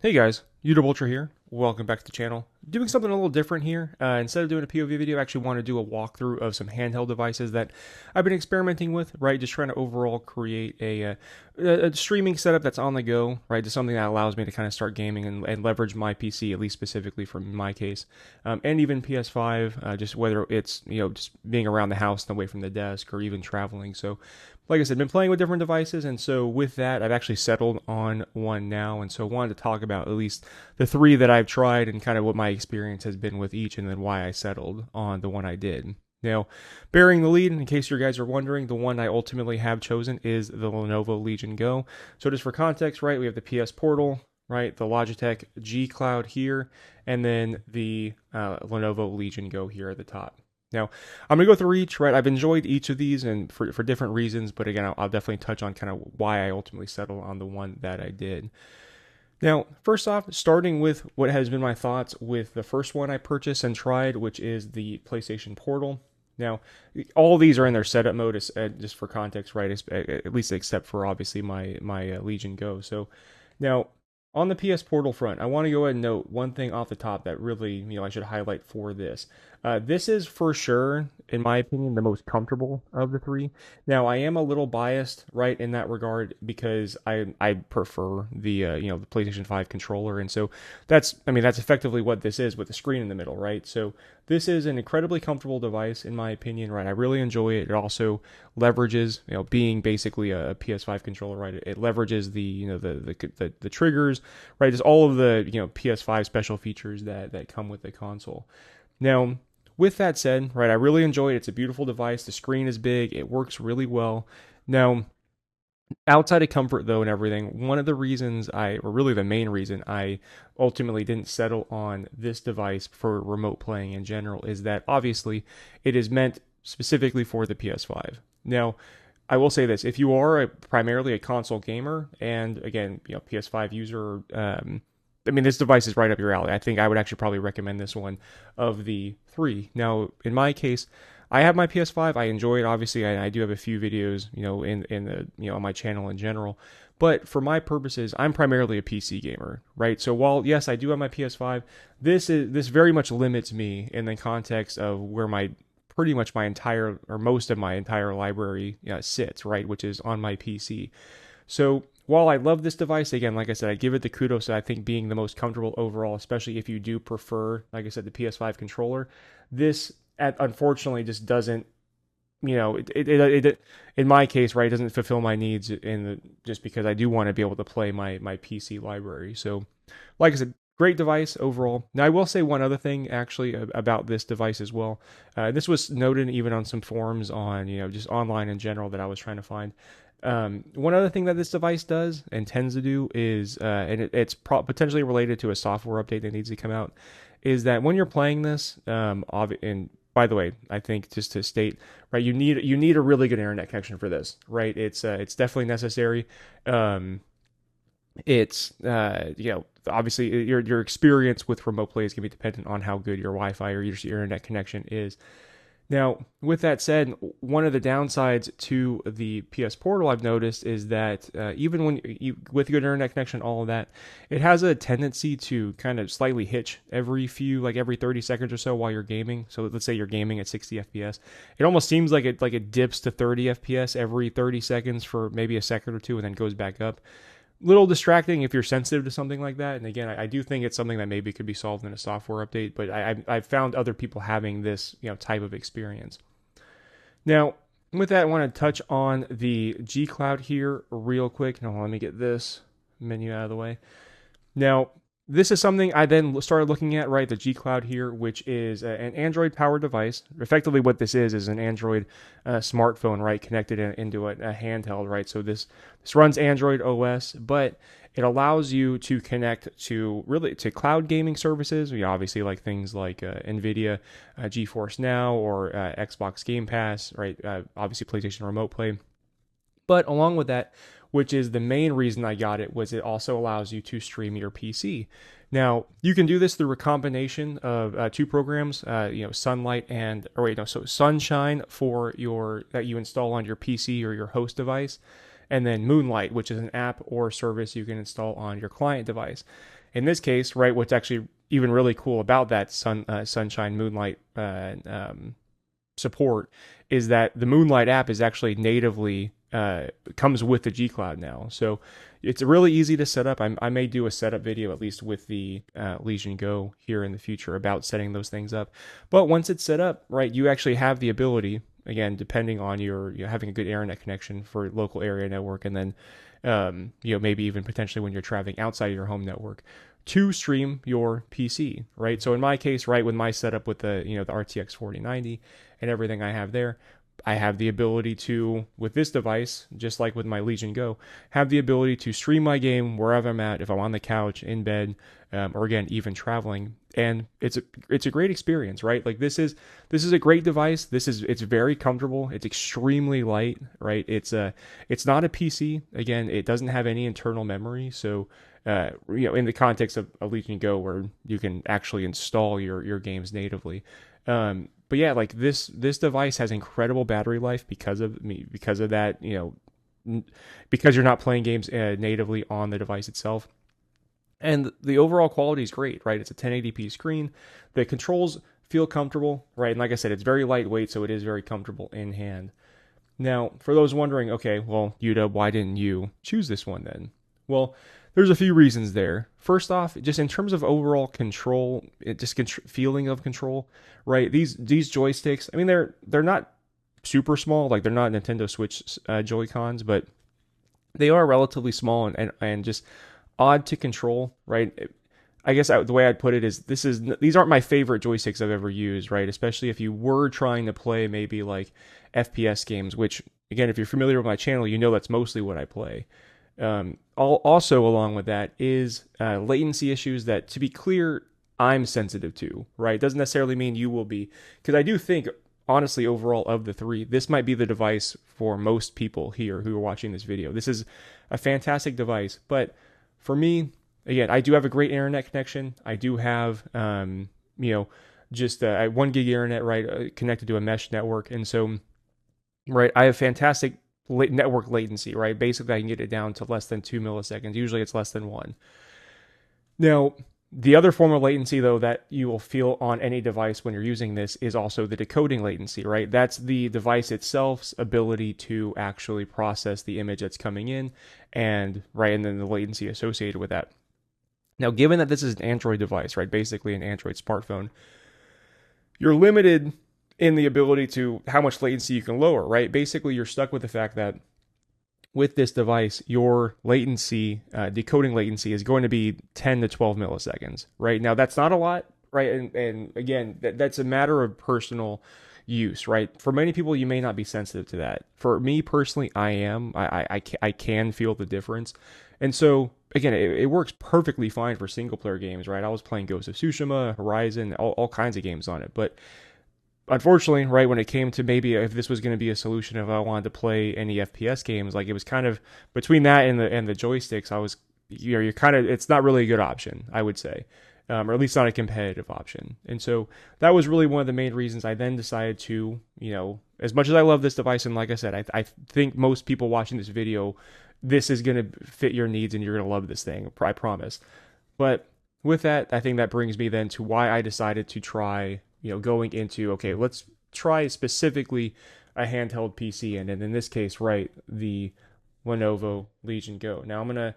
Hey guys, UltraWide here. Welcome back to the channel. Doing something a little different here. Instead of doing a POV video, I actually want to do a walkthrough of some handheld devices that I've been experimenting with, right? Just trying to overall create a streaming setup that's on the go, right? Just something that allows me to kind of start gaming and leverage my PC, at least specifically for my case, and even PS5, just whether it's, just being around the house and away from the desk or even traveling. So like I said, been playing with different devices, and so with that, I've actually settled on one now, and so I wanted to talk about at least the three that I've tried and kind of what my experience has been with each, and then why I settled on the one I did. Now, bearing the lead, in case you guys are wondering, the one I ultimately have chosen is the Lenovo Legion Go. So just for context, right, we have the PS Portal, right, the Logitech GCloud here, and then the Lenovo Legion Go here at the top. Now, I'm going to go through each, right? I've enjoyed each of these and for different reasons, but again, I'll definitely touch on kind of why I ultimately settled on the one that I did. Now, first off, starting with what has been my thoughts with the first one I purchased and tried, which is the PlayStation Portal. Now, all of these are in their setup mode, just for context, right? At least except for obviously my Legion Go. So now, on the PS Portal front, I want to go ahead and note one thing off the top that really, I should highlight for this. This is for sure, in my opinion, the most comfortable of the three. Now, I am a little biased, right, in that regard because I prefer the the PlayStation 5 controller, and so that's effectively what this is with the screen in the middle, right? So this is an incredibly comfortable device, in my opinion, right? I really enjoy it. It also leverages, being basically a PS5 controller, right? It leverages the triggers, right? Just all of the PS5 special features that come with the console. Now, with that said, right, I really enjoy it. It's a beautiful device. The screen is big. It works really well. Now, outside of comfort though and everything, one of the reasons or really the main reason I ultimately didn't settle on this device for remote playing in general is that obviously it is meant specifically for the PS5. Now, I will say this: if you are primarily a console gamer and again, PS5 user, this device is right up your alley. I think I would actually probably recommend this one of the three. Now, in my case, I have my PS5. I enjoy it. Obviously, I do have a few videos, in the on my channel in general. But for my purposes, I'm primarily a PC gamer, right? So while yes, I do have my PS5, this very much limits me in the context of where pretty much my entire or most of my entire library sits, right, which is on my PC. So while I love this device, again, like I said, I give it the kudos that I think being the most comfortable overall, especially if you do prefer, like I said, the PS5 controller. This unfortunately just doesn't, in my case, right, it doesn't fulfill my needs just because I do want to be able to play my PC library. So, like I said, great device overall. Now, I will say one other thing actually about this device as well. This was noted even on some forums on, just online in general that I was trying to find. One other thing that this device does and tends to do is, and it's potentially related to a software update that needs to come out, is that when you're playing this, and by the way, I think just to state, right, you need a really good internet connection for this, right? It's definitely necessary. It's obviously your experience with remote play is going to be dependent on how good your Wi-Fi or your internet connection is. Now, with that said, one of the downsides to the PS Portal I've noticed is that even when with good internet connection, all of that, it has a tendency to kind of slightly hitch every 30 seconds or so while you're gaming. So let's say you're gaming at 60 FPS. It almost seems like it dips to 30 FPS every 30 seconds for maybe a second or two and then goes back up. Little distracting if you're sensitive to something like that. And again, I do think it's something that maybe could be solved in a software update, but I've found other people having this type of experience. Now, with that, I want to touch on the GCloud here real quick. Now, let me get this menu out of the way. Now, this is something I then started looking at, right? The GCloud here, which is an Android-powered device. Effectively, what this is an Android smartphone, right, connected into a handheld, right? So this runs Android OS, but it allows you to connect to cloud gaming services. Obviously, like things like NVIDIA, GeForce Now, or Xbox Game Pass, right? Obviously, PlayStation Remote Play. But along with that, which is the main reason I got it, was it also allows you to stream your PC. Now, you can do this through a combination of two programs, Sunlight Sunshine that you install on your PC or your host device, and then Moonlight, which is an app or service you can install on your client device. In this case, right, what's actually even really cool about that Sunshine Moonlight support is that the Moonlight app is actually natively comes with the GCloud now. So it's really easy to set up. I may do a setup video, at least with the Legion Go here in the future, about setting those things up. But once it's set up, right, you actually have the ability, again, depending on your having a good internet connection for local area network, and then maybe even potentially when you're traveling outside of your home network, to stream your PC, right? So in my case, right, with my setup with the the RTX 4090 and everything I have there, I have the ability to, with this device, just like with my Legion Go, have the ability to stream my game wherever I'm at, if I'm on the couch, in bed, or again, even traveling. And it's a great experience, right? Like this is a great device. It's very comfortable. It's extremely light, right? It's not a PC. Again, it doesn't have any internal memory. So, in the context of a Legion Go, where you can actually install your games natively. But yeah, like this device has incredible battery life because of that, because you're not playing games natively on the device itself. And the overall quality is great, right? It's a 1080p screen. The controls feel comfortable, right? And like I said, it's very lightweight, so it is very comfortable in hand. Now, for those wondering, okay, well, UW, why didn't you choose this one then? Well, there's a few reasons there. First off, just in terms of overall control, feeling of control, right? These joysticks, I mean, they're not super small, like they're not Nintendo Switch Joy-Cons, but they are relatively small and just odd to control, right? I guess the way I'd put it is these aren't my favorite joysticks I've ever used, right? Especially if you were trying to play maybe like FPS games, which again, if you're familiar with my channel, that's mostly what I play. Also along with that is latency issues that, to be clear, I'm sensitive to, right? Doesn't necessarily mean you will be, because I do think, honestly, overall of the three, this might be the device for most people here who are watching this video. This is a fantastic device, but for me, again, I do have a great internet connection. I do have, just 1 gig internet, right, connected to a mesh network, and so, right, I have fantastic network latency, right? Basically, I can get it down to less than 2 milliseconds. Usually it's less than 1. Now, the other form of latency, though, that you will feel on any device when you're using this is also the decoding latency, right? That's the device itself's ability to actually process the image that's coming in, and then the latency associated with that. Now, given that this is an Android device, right? Basically an Android smartphone, you're limited in the ability to how much latency you can lower, right? Basically, you're stuck with the fact that with this device, your latency, decoding latency, is going to be 10 to 12 milliseconds, right? Now, that's not a lot, right? And again, that's a matter of personal use, right? For many people, you may not be sensitive to that. For me personally, I am. I can feel the difference. And so, again, it works perfectly fine for single-player games, right? I was playing Ghost of Tsushima, Horizon, all kinds of games on it, but unfortunately, right, when it came to maybe if this was going to be a solution, if I wanted to play any FPS games, like it was kind of between that and the joysticks, I was, you're kind of, it's not really a good option, I would say, or at least not a competitive option. And so that was really one of the main reasons I then decided to, as much as I love this device, and like I said, I think most people watching this video, this is going to fit your needs and you're going to love this thing, I promise. But with that, I think that brings me then to why I decided to try going into, okay, let's try specifically a handheld PC, and in this case, right, the Lenovo Legion Go. Now I'm going to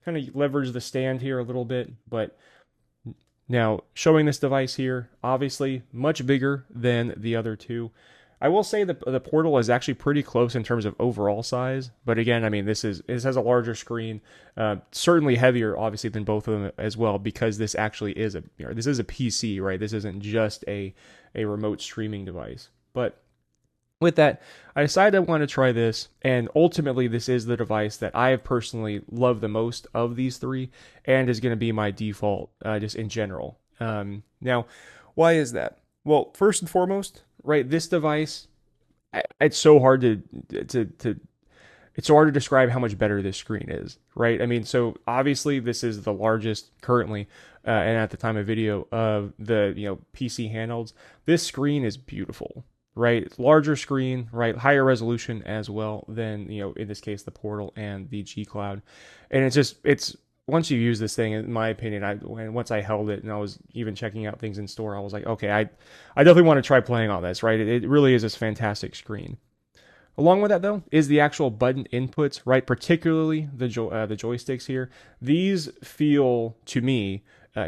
kind of leverage the stand here a little bit, but now showing this device here, obviously much bigger than the other two. I will say the Portal is actually pretty close in terms of overall size, but again, I mean, this has a larger screen, certainly heavier, obviously, than both of them as well, because this actually is a PC, right? This isn't just a remote streaming device. But with that, I decided I want to try this, and ultimately, this is the device that I have personally loved the most of these three, and is going to be my default, just in general. Now, why is that? Well, first and foremost, right, this device, it's so hard to it's so hard to describe how much better this screen is, right? I mean, so obviously this is the largest currently, and at the time of video, of the PC handhelds. This screen is beautiful, right? It's larger screen, right? Higher resolution as well than, in this case, the Portal and the GCloud. And it's once you use this thing, in my opinion, once I held it and I was even checking out things in store, I was like, okay, I definitely want to try playing on this, right? It really is this fantastic screen. Along with that, though, is the actual button inputs, right? Particularly the joysticks here. These feel, to me,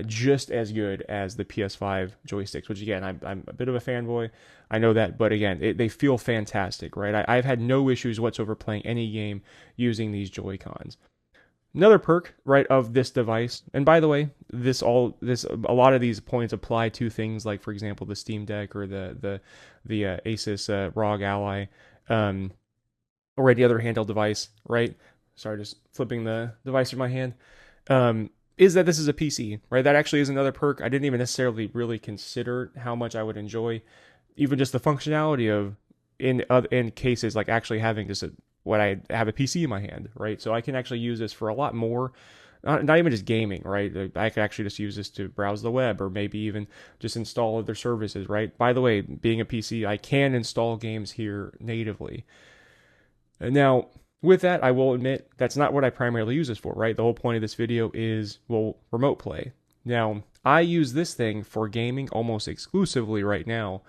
just as good as the PS5 joysticks, which, again, I'm a bit of a fanboy. I know that, but again, they feel fantastic, right? I've had no issues whatsoever playing any game using these Joy-Cons. Another perk, right, of this device, and by the way, a lot of these points apply to things like, for example, the Steam Deck or the Asus ROG Ally, or any other handheld device, right? Sorry, just flipping the device in my hand. Is that this is a PC, right? That actually is another perk. I didn't even necessarily really consider how much I would enjoy, even just the functionality of in cases like actually having just what I have a PC in my hand, right? So I can actually use this for a lot more. Not even just gaming, right? I could actually just use this to browse the web or maybe even just install other services, right? By the way, being a PC, I can install games here natively. Now, with that, I will admit that's not what I primarily use this for, right? The whole point of this video is, well, remote play. Now, I use this thing for gaming almost exclusively right now,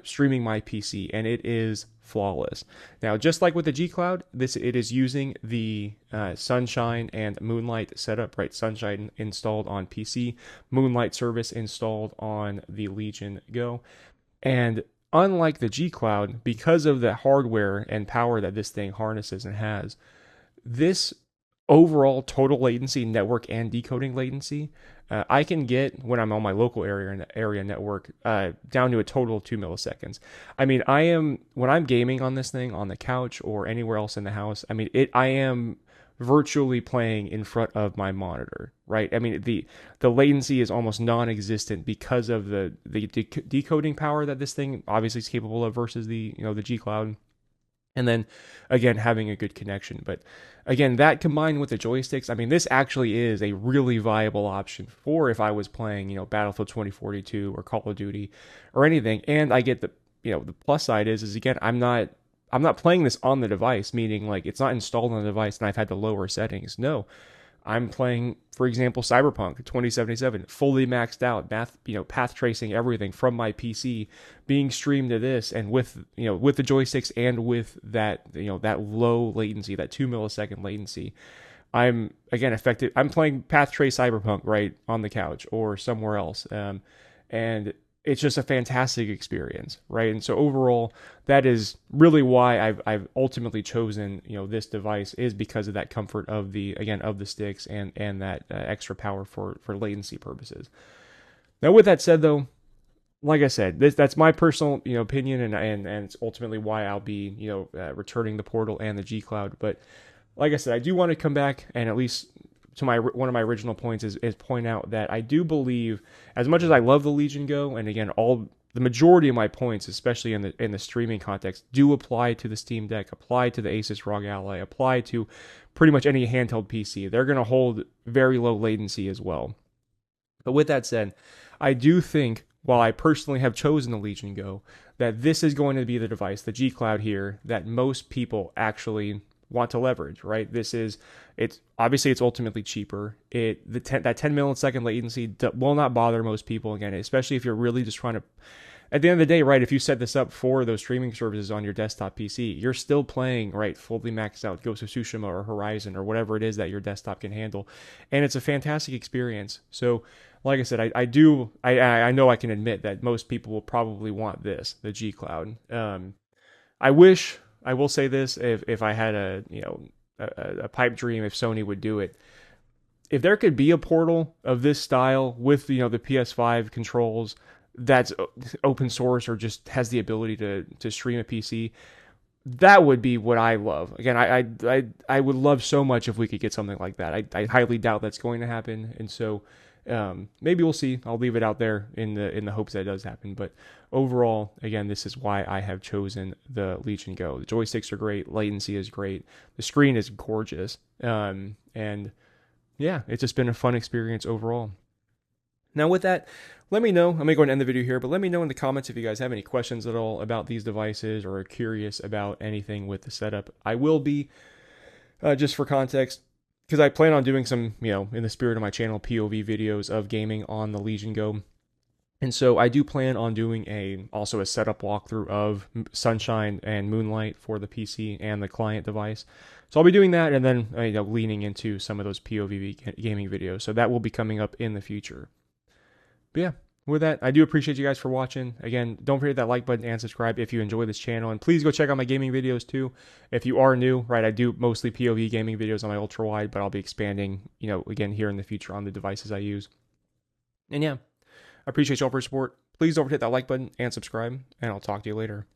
streaming my PC, and it is flawless. Now, just like with the GCloud, it is using the Sunshine and Moonlight setup, right? Sunshine installed on PC, Moonlight service installed on the Legion Go, and unlike the GCloud, because of the hardware and power that this thing harnesses and has, this overall total latency, network and decoding latency, I can get when I'm on my local area network down to a total of 2 milliseconds. I mean, when I'm gaming on this thing on the couch or anywhere else in the house, I mean, I am virtually playing in front of my monitor, right? I mean, the latency is almost non-existent because of the decoding power that this thing obviously is capable of versus the GCloud. And then, again, having a good connection. But again, that combined with the joysticks, I mean, this actually is a really viable option for if I was playing, Battlefield 2042 or Call of Duty or anything. And I get the plus side is again, I'm not playing this on the device, meaning like it's not installed on the device and I've had to lower settings. No, I'm playing, for example, Cyberpunk 2077, fully maxed out, path tracing everything from my PC, being streamed to this, and with the joysticks and with that that low latency, that 2 millisecond latency. I'm again effective. I'm playing path trace Cyberpunk right on the couch or somewhere else, and it's just a fantastic experience, right? And so overall, that is really why I've ultimately chosen this device, is because of that comfort of the sticks and that extra power for latency purposes. Now, with that said, though, like I said, that's my personal opinion, and it's ultimately why I'll be returning the Portal and the GCloud. But like I said, I do want to come back and at least to one of my original points is point out that I do believe, as much as I love the Legion Go, and again, the majority of my points, especially in the streaming context, do apply to the Steam Deck, apply to the Asus ROG Ally, apply to pretty much any handheld PC. They're going to hold very low latency as well. But with that said, I do think, while I personally have chosen the Legion Go, that this is going to be the device, the GCloud here, that most people actually want to leverage, right? It's ultimately cheaper. That 10 millisecond latency will not bother most people, again, especially if you're really just trying to, at the end of the day, right, if you set this up for those streaming services on your desktop PC, you're still playing, right, fully maxed out Ghost of Tsushima or Horizon or whatever it is that your desktop can handle, and it's a fantastic experience. So like I said, I know I can admit that most people will probably want this, the GCloud. I will say this, if I had a pipe dream, if Sony would do it, if there could be a Portal of this style with the PS5 controls that's open source or just has the ability to stream a PC, that would be what I love. Again, I would love so much if we could get something like that. I highly doubt that's going to happen, and so maybe we'll see. I'll leave it out there in the hopes that it does happen. But overall, again, this is why I have chosen the Legion Go. The joysticks are great, latency is great, the screen is gorgeous, and yeah, it's just been a fun experience overall. Now with that, let me know. I'm going to go and end the video here, but let me know in the comments if you guys have any questions at all about these devices or are curious about anything with the setup. I will be, just for context, because I plan on doing some, in the spirit of my channel, POV videos of gaming on the Legion Go. And so I do plan on doing also a setup walkthrough of Sunshine and Moonlight for the PC and the client device. So I'll be doing that and then leaning into some of those POV gaming videos. So that will be coming up in the future. But yeah, with that, I do appreciate you guys for watching. Again, don't forget that like button and subscribe if you enjoy this channel. And please go check out my gaming videos too. If you are new, right, I do mostly POV gaming videos on my UltraWide, but I'll be expanding, again, here in the future on the devices I use. And yeah, I appreciate y'all for your support. Please don't forget that like button and subscribe, and I'll talk to you later.